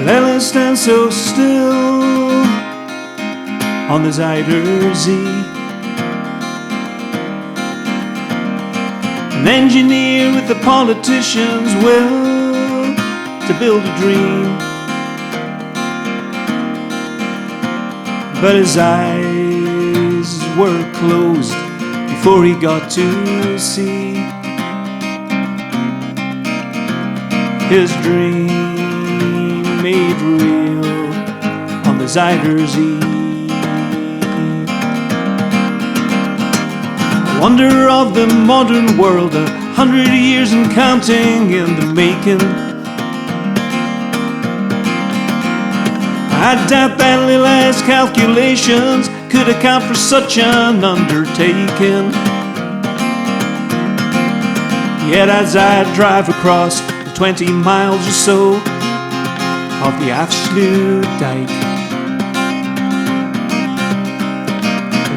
Lely stands so still on the Zuider Zee. An engineer with the politician's will to build a dream, but his eyes were closed before he got to see his dream made real on the Zuider Zee. Wonder of the modern world, 100 years and counting in the making. I doubt that Lely's calculations could account for such an undertaking. Yet as I drive across the 20 miles or so of the absolute dike,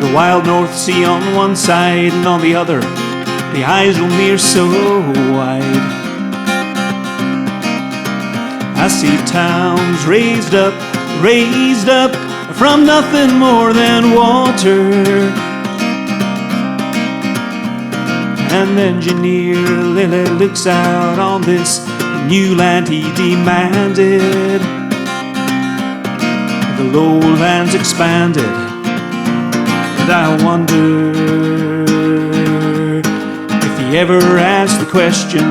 the wild North Sea on one side and on the other, the eyes roll near so wide. I see towns raised up from nothing more than water. And engineer Lely looks out on this new land he demanded. The lowlands expanded, and I wonder if he ever asked the question,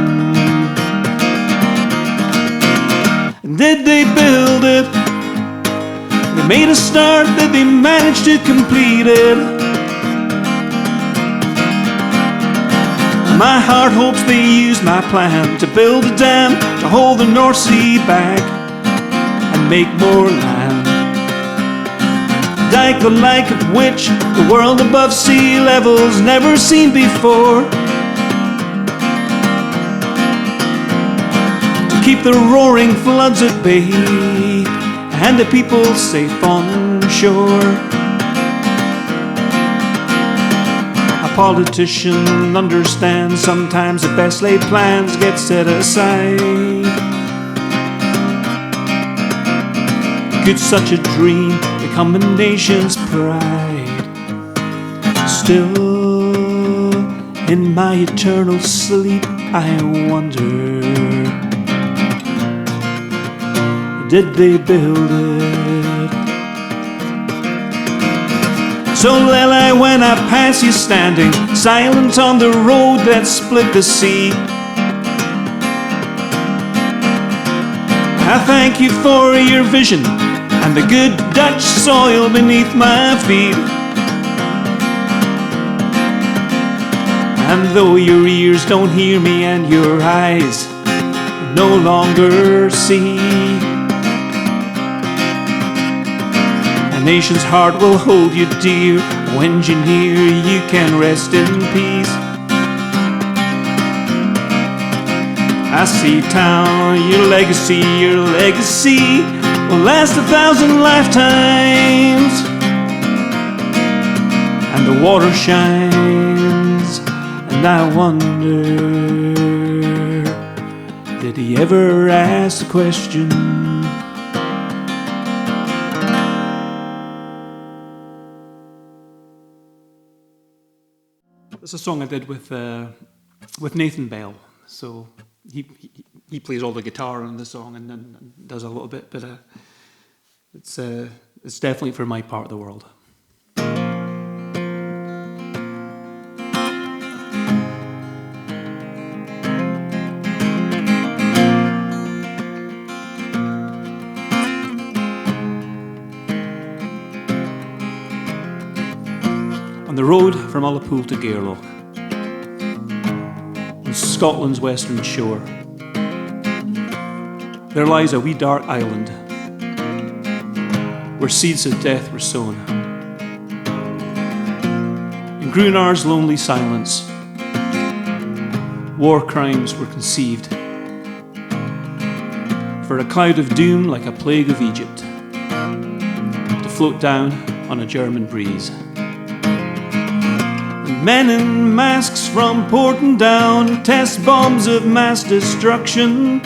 did they build it? They made a start, did they manage to complete it? My heart hopes they use my plan to build a dam to hold the North Sea back and make more land. Dike the like of which the world above sea level's never seen before, to keep the roaring floods at bay and the people safe on shore. A politician understands sometimes the best laid plans get set aside. Could such a dream become a nation's pride? Still, in my eternal sleep, I wonder, did they build it? So Lely, when I pass you standing silent on the road that split the sea, I thank you for your vision and the good Dutch soil beneath my feet. And though your ears don't hear me and your eyes no longer see, a nation's heart will hold you dear. Oh, engineer, you can rest in peace. I see town, your legacy will last 1,000 lifetimes. And the water shines, and I wonder, did he ever ask the question? It's a song I did with Nathan Bell. So he plays all the guitar on the song and does a little bit, but it's definitely for my part of the world. On the road from Ullapool to Gairloch, on Scotland's western shore, there lies a wee dark island where seeds of death were sown. In Grunar's lonely silence, war crimes were conceived, for a cloud of doom like a plague of Egypt to float down on a German breeze. Men in masks from Porton down test bombs of mass destruction.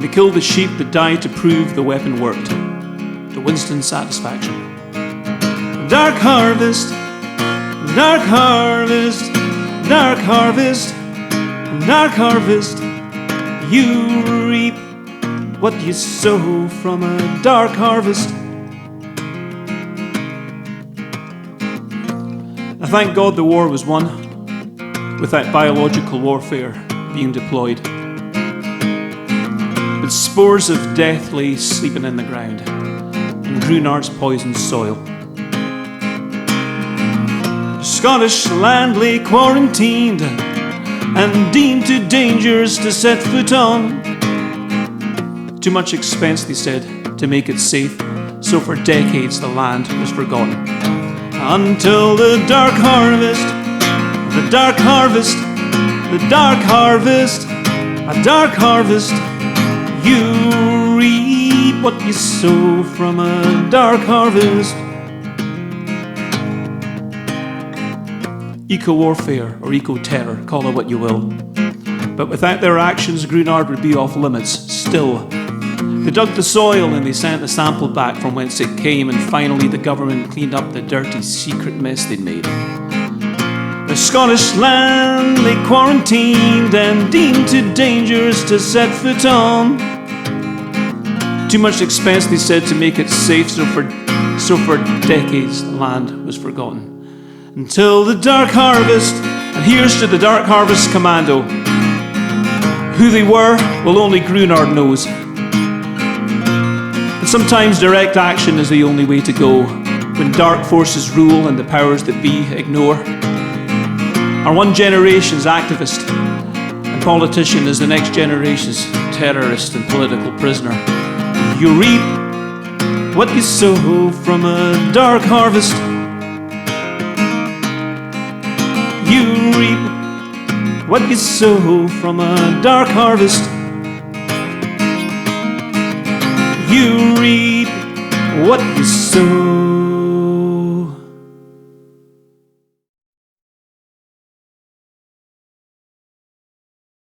And they killed the sheep that died to prove the weapon worked, to Winston's satisfaction. Dark harvest, dark harvest, dark harvest, dark harvest. You reap what you sow from a dark harvest. I thank God the war was won without biological warfare being deployed. But spores of death lay sleeping in the ground in Grunard's poisoned soil. The Scottish land lay quarantined and deemed too dangerous to set foot on. Too much expense, they said, to make it safe, so for decades the land was forgotten. Until the dark harvest, the dark harvest, the dark harvest, a dark harvest. You reap what you sow from a dark harvest. Eco-warfare or eco-terror, call it what you will. But without their actions, Grunard would be off limits, still. They dug the soil and they sent a sample back from whence it came, and finally the government cleaned up the dirty secret mess they'd made. The Scottish land lay quarantined and deemed too dangerous to set foot on. Too much expense, they said, to make it safe, so for decades the land was forgotten. Until the dark harvest, and here's to the Dark Harvest Commando. Who they were, well, only Grunard knows. And sometimes direct action is the only way to go when dark forces rule and the powers that be ignore. Our one generation's activist and politician is the next generation's terrorist and political prisoner. You reap what you sow from a dark harvest. You reap what you sow from a dark harvest. You reap what you sow.